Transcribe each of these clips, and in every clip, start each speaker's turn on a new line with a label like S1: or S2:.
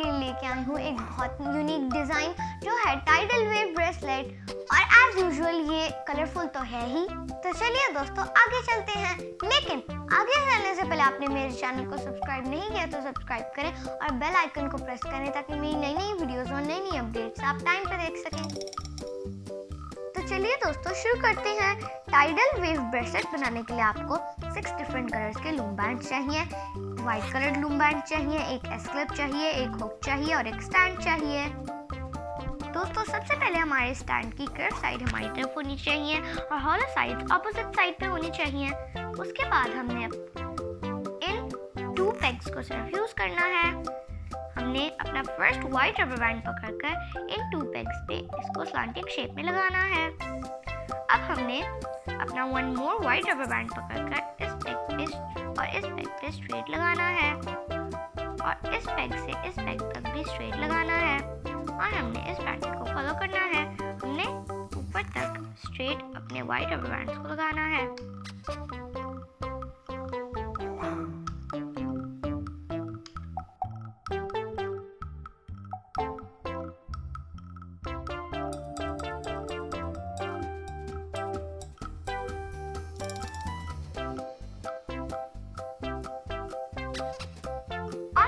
S1: आपके लिए लेके आई हूँ एक बहुत यूनिक डिज़ाइन जो है टाइडल वेव ब्रेसलेट, और एज यूजुअल ये कलरफुल तो है ही। तो चलिए दोस्तों आगे चलते हैं, लेकिन आगे चलने से पहले आपने मेरे चैनल को सब्सक्राइब नहीं किया तो सब्सक्राइब करें और बेल आइकन को प्रेस करें ताकि मेरी नई नई वीडियोस और नई नई अपडेट्स आप टाइम पे देख सकें। तो चलिए दोस्तों शुरू करते हैं। टाइडल वेव ब्रेसलेट बनाने के लिए आपको 6 डिफरेंट कलर्स के लूम बैंड चाहिए। व्हाइट कलर्ड लूम बैंड चाहिए, एक एस क्लिप चाहिए, एक हुक चाहिए और एक स्टैंड चाहिए। दोस्तों सबसे पहले हमारे स्टैंड की कर्व साइड हमारी तरफ होनी चाहिए और हॉलो साइड अपोजिट साइड पे होनी चाहिए। उसके बाद हमने इन 2 पेग्स को सिर्फ यूज करना है। हमने अपना फर्स्ट व्हाइट रबर बैंड पकड़कर इन 2 पेग्स पे इसको स्लांटिंग शेप में लगाना है। अब हमने अपना 1 मोर व्हाइट रबर बैंड पकड़कर इस पेग पे और इस पेग पे स्ट्रेट लगाना है और इस पेग से इस पेग तक भी स्ट्रेट लगाना है और हमने इस पैटर्न को फॉलो करना है। हमने ऊपर तक स्ट्रेट अपने व्हाइट रबर बैंड्स को लगाना है।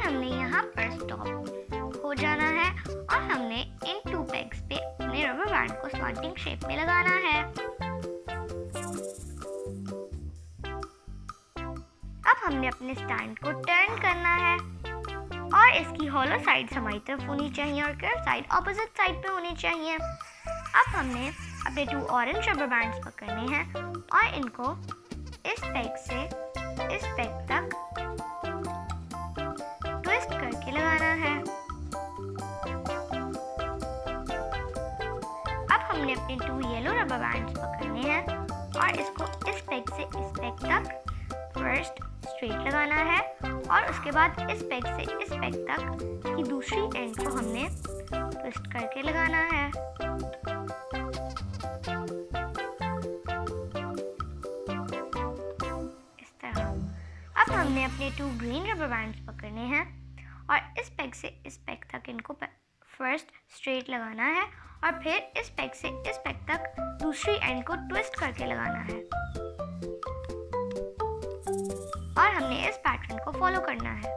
S1: हमने यहाँ पर स्टॉप हो जाना है और हमने इन 2 पेग्स पे अपने रबर बैंड को स्लांटिंग शेप में लगाना है। अब हमने अपने स्टैंड को टर्न करना है और इसकी हॉलो साइड्स हमारी तरफ होनी चाहिए और कर्व साइड ऑपोजिट साइड पे होनी चाहिए। अब हमने अपने 2 ऑरेंज रबर बैंड्स पकड़ने हैं और इनको इस पेग से इस पेग तक ट्विस्ट करके लगाना है। अब हमने अपने 2 येलो रबर बैंड्स पकड़ने हैं और इसको इस पेग से इस पेग तक फर्स्ट स्ट्रेट लगाना है और उसके बाद इस पेग से इस पेग तक की दूसरी एंड को हमने ट्विस्ट करके लगाना है। इस तरह। अब हमने अपने 2 ग्रीन रबर बैंड्स पकड़ने हैं और इस पेग से इस पेग तक इनको फर्स्ट स्ट्रेट लगाना है और फिर इस पेग से इस पेग तक दूसरी एंड को ट्विस्ट करके लगाना है और हमने इस पैटर्न को फॉलो करना है।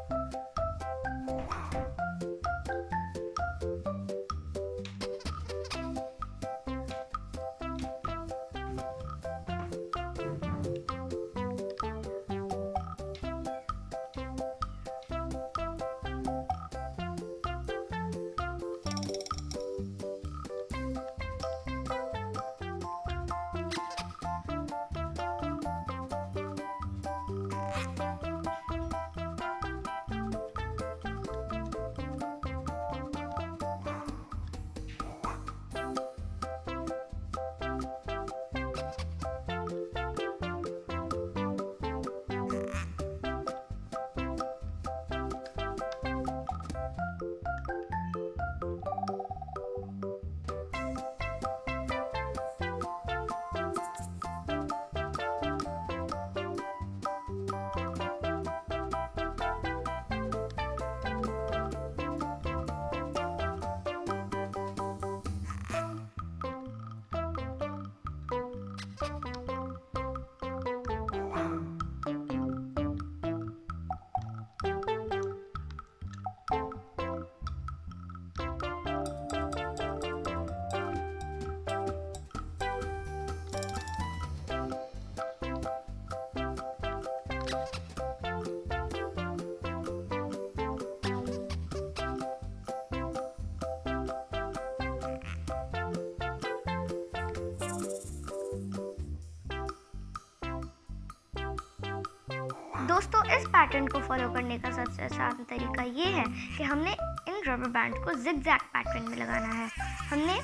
S1: दोस्तों इस पैटर्न को फॉलो करने का सबसे आसान तरीका ये है कि हमने इन रबर बैंड को जिगजैग पैटर्न में लगाना है। हमने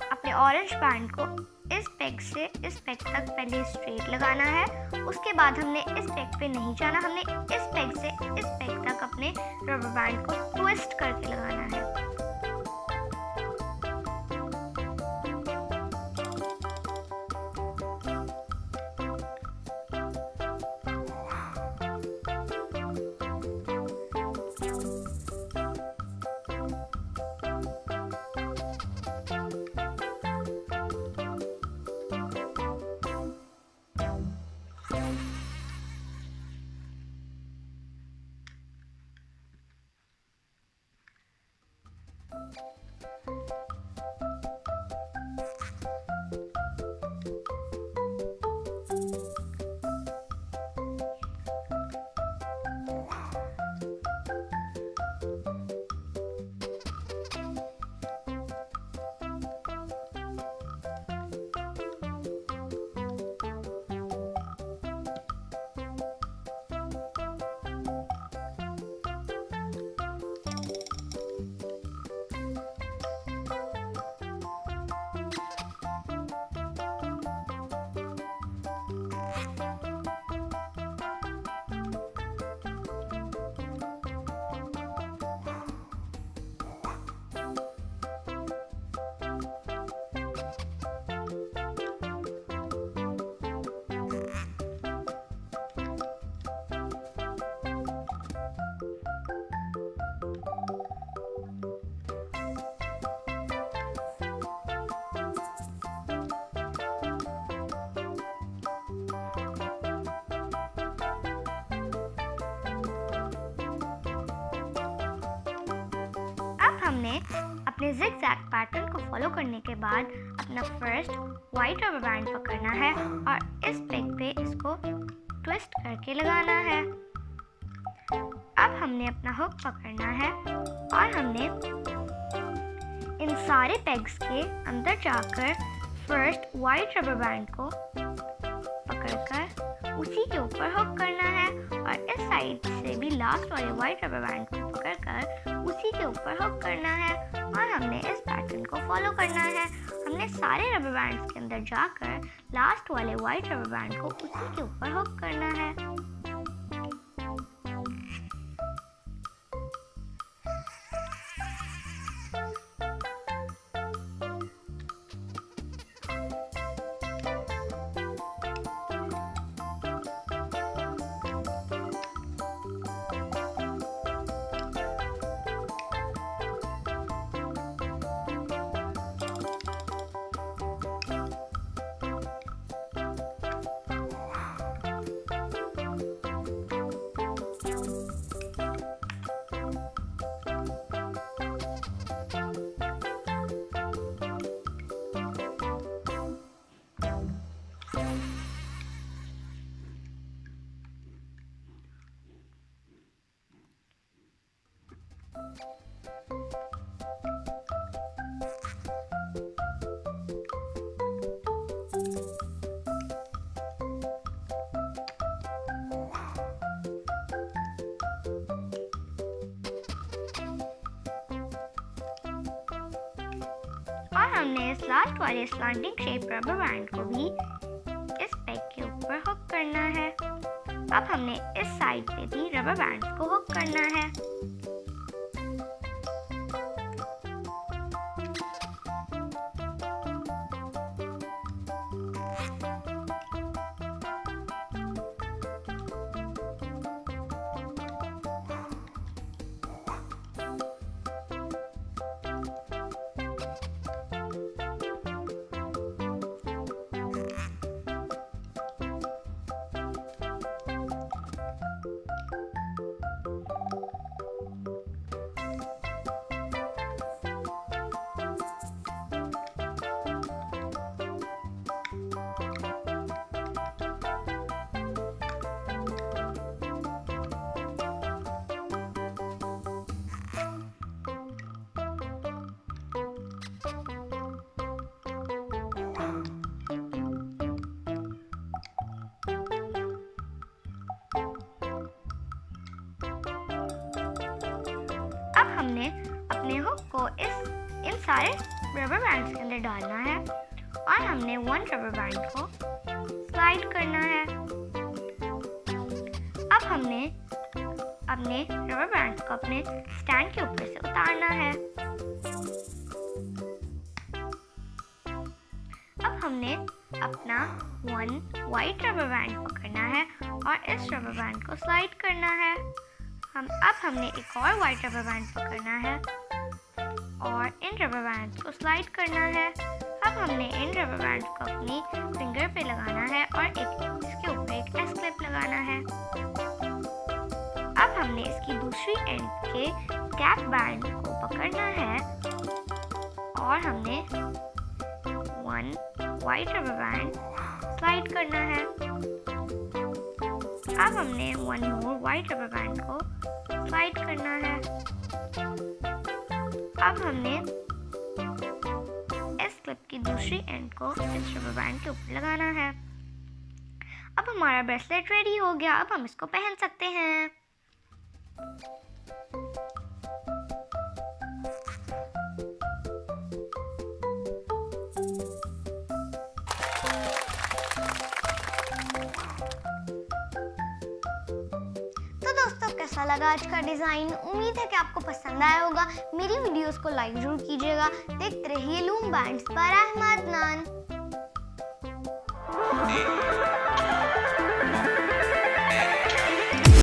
S1: अपने ऑरेंज बैंड को इस पेग से इस पेग तक पहले स्ट्रेट लगाना है, उसके बाद हमने इस पेग पे नहीं जाना, हमने इस पेग से इस पेग तक अपने रबर बैंड को ट्विस्ट करके लगाना है। अपने जिगजैग पैटर्न को फॉलो करने के बाद अपना फर्स्ट वाइट रबर बैंड पकड़ना है और इस पेग पे इसको ट्विस्ट करके लगाना है। अब हमने अपना हुक पकड़ना है और हमने इन सारे पेग्स के अंदर जाकर फर्स्ट वाइट रबर बैंड को पकड़कर उसी के ऊपर हुक करना है और इस साइड से भी लास्ट वाले वाइट रबर बैंड को पकड़कर उसी के ऊपर हुक करना है और हमने इस पैटर्न को फॉलो करना है। हमने सारे रबर बैंड्स के अंदर जाकर लास्ट वाले वाइट रबर बैंड को उसी के ऊपर हुक करना है। और हमने इस लास्ट वाले स्लैंटिंग शेप रबर बैंड को भी इस पेग के ऊपर हुक करना है। अब हमने इस साइड पे भी रबर बैंड को हुक करना है। अब हमने अपने हुक को इन सारे रबर बैंड्स के अंदर डालना है और हमने वन रबर बैंड को स्लाइड करना है। अब हमने अपने रबर बैंड को अपने स्टैंड के ऊपर से उतारना है। अब हमने अपना वन वाइट रबर बैंड पकड़ना है और इस रबर बैंड को स्लाइड करना है। अब हमने एक और वाइट रबर बैंड पकड़ना है और इन रबर बैंड को स्लाइड करना है। अब हमने इन रबर बैंड को अपनी फिंगर पे लगाना है और इसके ऊपर एक एस क्लिप लगाना है। अब हमने इसकी दूसरी एंड के कैप बैंड को पकड़ना है और हमने one white rubber band slide करना है। अब हमने one more white rubber band को स्लाइड करना है। अब हमने इस क्लिप की दूसरी एंड को इस रबर बैंड के ऊपर लगाना है। अब हमारा ब्रेसलेट रेडी हो गया। अब हम इसको पहन सकते हैं। कैसा लगा आज का डिज़ाइन? उम्मीद है कि आपको पसंद आया होगा। मेरी वीडियोस को लाइक जरूर कीजिएगा। देखते रहिए लूम बैंड्स पर अहमद नान।